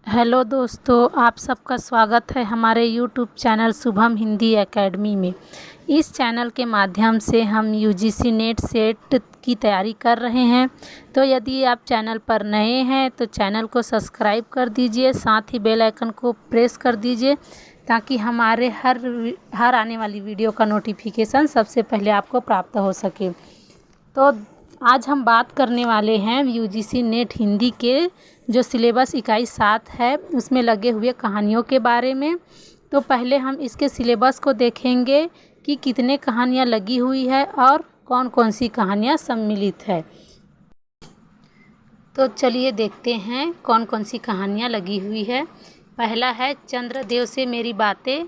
Hello दोस्तों, आप सबका स्वागत है हमारे YouTube channel Shubham Hindi academy में। इस चैनल के माध्यम से हम यूजीसी नेट सेट की तैयारी कर रहे हैं। तो यदि आप चैनल पर नए हैं तो चैनल को सब्सक्राइब कर दीजिए, साथ ही बेल आइकन को प्रेस कर दीजिए ताकि हमारे हर आने वाली वीडियो का नोटिफिकेशन सबसे पहले आपको प्राप्त हो सके। तो आज हम बात करने वाले हैं यूजीसी नेट हिंदी के जो सिलेबस इकाई 7 है उसमें लगे हुए कहानियों के बारे में। तो पहले हम इसके सिलेबस को देखेंगे कि कितने कहानियाँ लगी हुई है और कौन कौन सी कहानियाँ सम्मिलित है। तो चलिए देखते हैं कौन कौन सी कहानियाँ लगी हुई है। पहला है चंद्रदेव से मेरी बातें,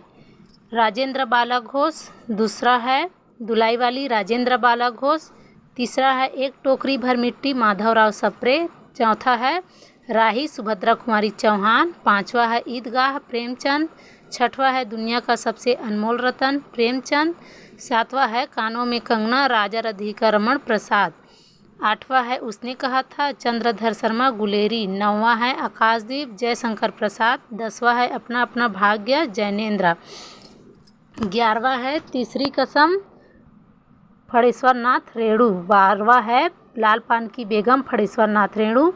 राजेंद्र बाला घोष। दूसरा है दुलाई वाली, राजेंद्र बाला घोष। तीसरा है एक टोकरी भर मिट्टी, माधवराव सप्रे। चौथा है राही, सुभद्रा कुमारी चौहान। पांचवा है ईदगाह, प्रेमचंद। छठवा है दुनिया का सबसे अनमोल रतन, प्रेमचंद। सातवां है कानों में कंगना, राजा राधिका रमण प्रसाद। आठवां है उसने कहा था, चंद्रधर शर्मा गुलेरी। नौवां है आकाशदीप, जयशंकर प्रसाद। 10वां है अपना अपना भाग्य, जैनेन्द्र। 11वां है तीसरी कसम, फणेश्वर नाथ रेणु। 12वां है लाल पान की बेगम, फणेश्वर नाथ रेणु।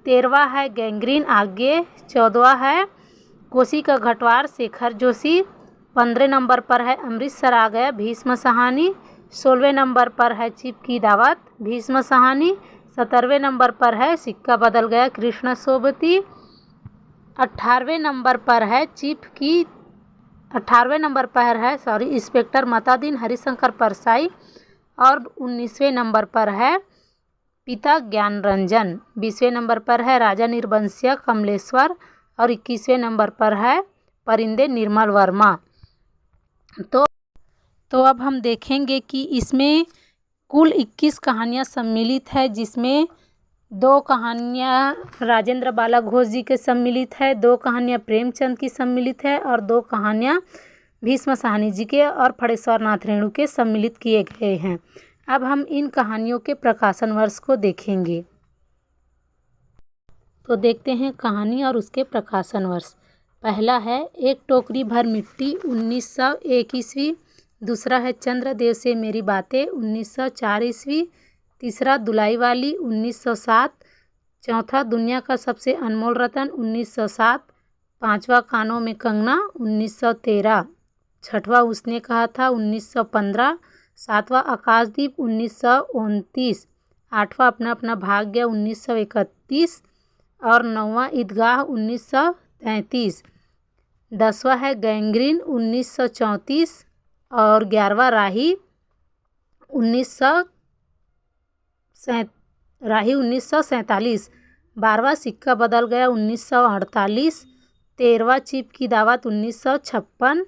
13वां है गैंग्रीन आगे। 14वां है कोसी का घटवार, शेखर जोशी। 15 नंबर पर है अमृतसर आ गया, भीष्म साहनी। 16वें नंबर पर है चिप की दावत, भीष्म साहनी। 17वें नंबर पर है सिक्का बदल गया, कृष्ण सोबती। 18वें नंबर पर है इंस्पेक्टर मतादीन, हरिशंकर परसाई। और 19वें नंबर पर है पिता ज्ञान रंजन। 20वें नंबर पर है राजा निर्वंश्य, कमलेश्वर। और 21वें नंबर पर है परिंदे, निर्मल वर्मा। तो अब हम देखेंगे कि इसमें कुल 21 कहानियाँ सम्मिलित है, जिसमें 2 कहानियाँ राजेंद्र बाला घोष जी के सम्मिलित है, 2 कहानियाँ प्रेमचंद की सम्मिलित है और 2 कहानियाँ भीष्म साहनी जी के और फणेश्वर नाथ रेणु के सम्मिलित किए गए हैं। अब हम इन कहानियों के प्रकाशन वर्ष को देखेंगे। तो देखते हैं कहानी और उसके प्रकाशन वर्ष। पहला है एक टोकरी भर मिट्टी, 1901 ईस्वी। दूसरा है चंद्रदेव से मेरी बातें, 1904 ईस्वी। तीसरा दुलाई वाली, 1907। चौथा दुनिया का सबसे अनमोल रतन, 1907। पांचवा कानों में कंगना, 1913। छठवां उसने कहा था, 1915। सातवां आकाशदीप, 1929। आठवां अपना अपना भाग्य, 1931। और 9वां ईदगाह, 1933। 10वां है गैंग्रीन, 1934। और 11वां राही 1947। 12वां सिक्का बदल गया, 1948। 13वां चिप की दावत, 1956।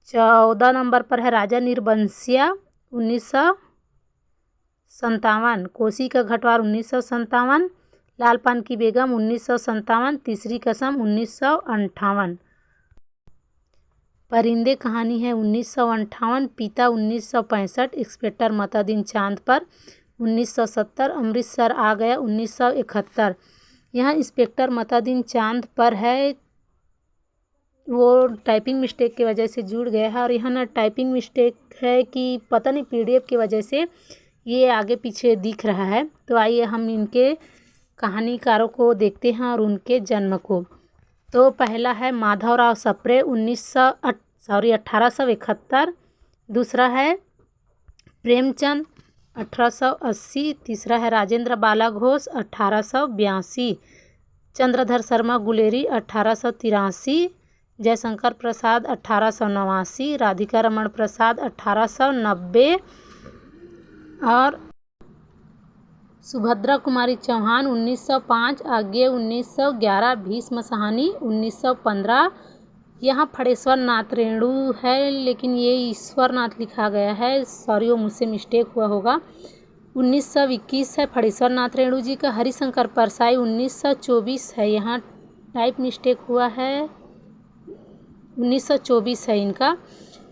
14 नंबर पर है राजा निर्वंश्य, 1957। कोसी का घटवार, 1957। लाल पान की बेगम, 1957। तीसरी कसम, 1958। परिंदे कहानी है 1958। पिता 1965। इंस्पेक्टर मतादीन चांद पर, 1970। अमृतसर आ गया, 1971। यहाँ इंस्पेक्टर मतादीन चांद पर है, वो टाइपिंग मिस्टेक की वजह से जुड़ गया है। और यहाँ ना टाइपिंग मिस्टेक है कि पता नहीं PDF की वजह से ये आगे पीछे दिख रहा है। तो आइए हम इनके कहानीकारों को देखते हैं और उनके जन्म को। तो पहला है माधवराव सप्रे, 1871। दूसरा है प्रेमचंद, 1880। तीसरा है राजेंद्र बाला घोष, 1882। चंद्रधर शर्मा गुलेरी, 1883। जयशंकर प्रसाद, 1889। राधिका रमण प्रसाद, 1890। और सुभद्रा कुमारी चौहान, 1905। आगे 1911। भीष्म साहनी, 1915। यहाँ फणेश्वर नाथ रेणु है, लेकिन ये ईश्वर नाथ लिखा गया है, सॉरी वो मुझसे मिस्टेक हुआ होगा। 1921 है फणेश्वर नाथ रेणु जी का। हरिशंकर परसाई, 1924 है, यहाँ टाइप मिस्टेक हुआ है, 1924 है इनका।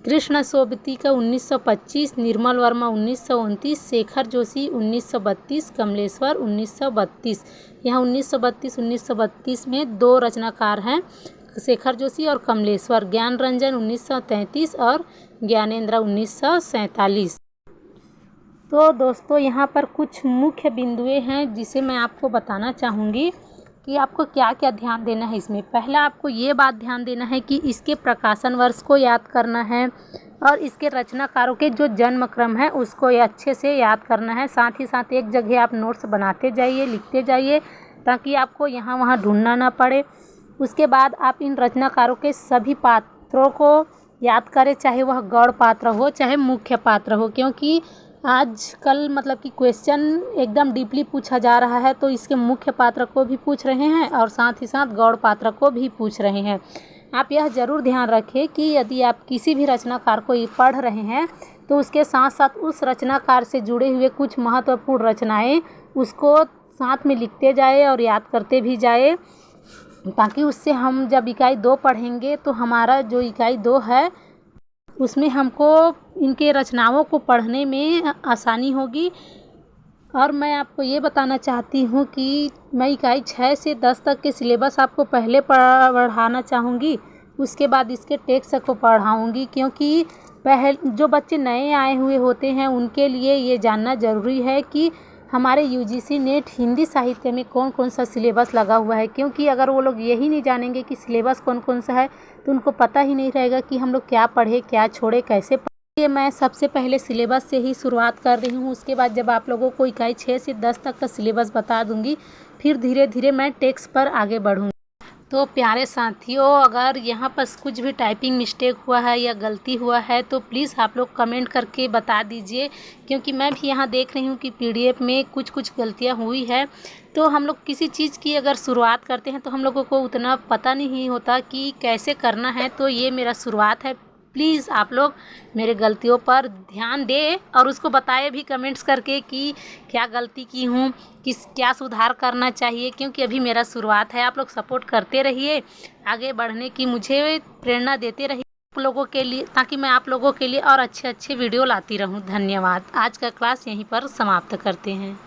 कृष्ण सोबती का 1925, निर्मल वर्मा 1929, शेखर जोशी 1932, कमलेश्वर 1932। यहाँ 1932 में दो रचनाकार हैं, शेखर जोशी और कमलेश्वर। ज्ञान रंजन 1933 और ज्ञानेंद्र 1947। तो दोस्तों यहाँ पर कुछ मुख्य बिंदुएं हैं जिसे मैं आपको बताना चाहूँगी कि आपको क्या क्या ध्यान देना है इसमें। पहला आपको ये बात ध्यान देना है कि इसके प्रकाशन वर्ष को याद करना है और इसके रचनाकारों के जो जन्म क्रम है उसको ये अच्छे से याद करना है। साथ ही साथ एक जगह आप नोट्स बनाते जाइए, लिखते जाइए, ताकि आपको यहाँ वहाँ ढूंढना ना पड़े। उसके बाद आप इन रचनाकारों के सभी पात्रों को याद करें, चाहे वह गौड़ पात्र हो चाहे मुख्य पात्र हो, क्योंकि आजकल मतलब कि क्वेश्चन एकदम डीपली पूछा जा रहा है, तो इसके मुख्य पात्र को भी पूछ रहे हैं और साथ ही साथ गौड़ पात्र को भी पूछ रहे हैं। आप यह ज़रूर ध्यान रखें कि यदि आप किसी भी रचनाकार को पढ़ रहे हैं तो उसके साथ साथ उस रचनाकार से जुड़े हुए कुछ महत्वपूर्ण रचनाएं उसको साथ में लिखते जाए और याद करते भी जाए, ताकि उससे हम जब इकाई 2 पढ़ेंगे तो हमारा जो इकाई 2 है उसमें हमको इनके रचनाओं को पढ़ने में आसानी होगी। और मैं आपको ये बताना चाहती हूँ कि मैं इकाई 6 से 10 तक के सिलेबस आपको पहले पढ़ाना चाहूँगी, उसके बाद इसके टेक्स्ट को पढ़ाऊँगी, क्योंकि जो बच्चे नए आए हुए होते हैं उनके लिए ये जानना ज़रूरी है कि हमारे यूजीसी नेट हिंदी साहित्य में कौन कौन सा सिलेबस लगा हुआ है। क्योंकि अगर वो लोग यही नहीं जानेंगे कि सिलेबस कौन कौन सा है तो उनको पता ही नहीं रहेगा कि हम लोग क्या पढ़े, क्या छोड़े, कैसे पढ़े। मैं सबसे पहले सिलेबस से ही शुरुआत कर रही हूँ, उसके बाद जब आप लोगों को इकाई 6 से 10 तक का सिलेबस बता दूँगी, फिर धीरे धीरे मैं टेक्स्ट पर आगे बढ़ूँगी। तो प्यारे साथियों, अगर यहाँ पर कुछ भी टाइपिंग मिस्टेक हुआ है या गलती हुआ है तो प्लीज़ आप लोग कमेंट करके बता दीजिए, क्योंकि मैं भी यहाँ देख रही हूँ कि पीडीएफ में कुछ गलतियाँ हुई है। तो हम लोग किसी चीज़ की अगर शुरुआत करते हैं तो हम लोगों को उतना पता नहीं होता कि कैसे करना है, तो ये मेरा शुरुआत है। प्लीज़ आप लोग मेरे गलतियों पर ध्यान दें और उसको बताएं भी कमेंट्स करके कि क्या गलती की हूँ, क्या सुधार करना चाहिए, क्योंकि अभी मेरा शुरुआत है। आप लोग सपोर्ट करते रहिए, आगे बढ़ने की मुझे प्रेरणा देते रहिए आप लोगों के लिए, ताकि मैं आप लोगों के लिए और अच्छे वीडियो लाती रहूँ। धन्यवाद। आज का क्लास यहीं पर समाप्त करते हैं।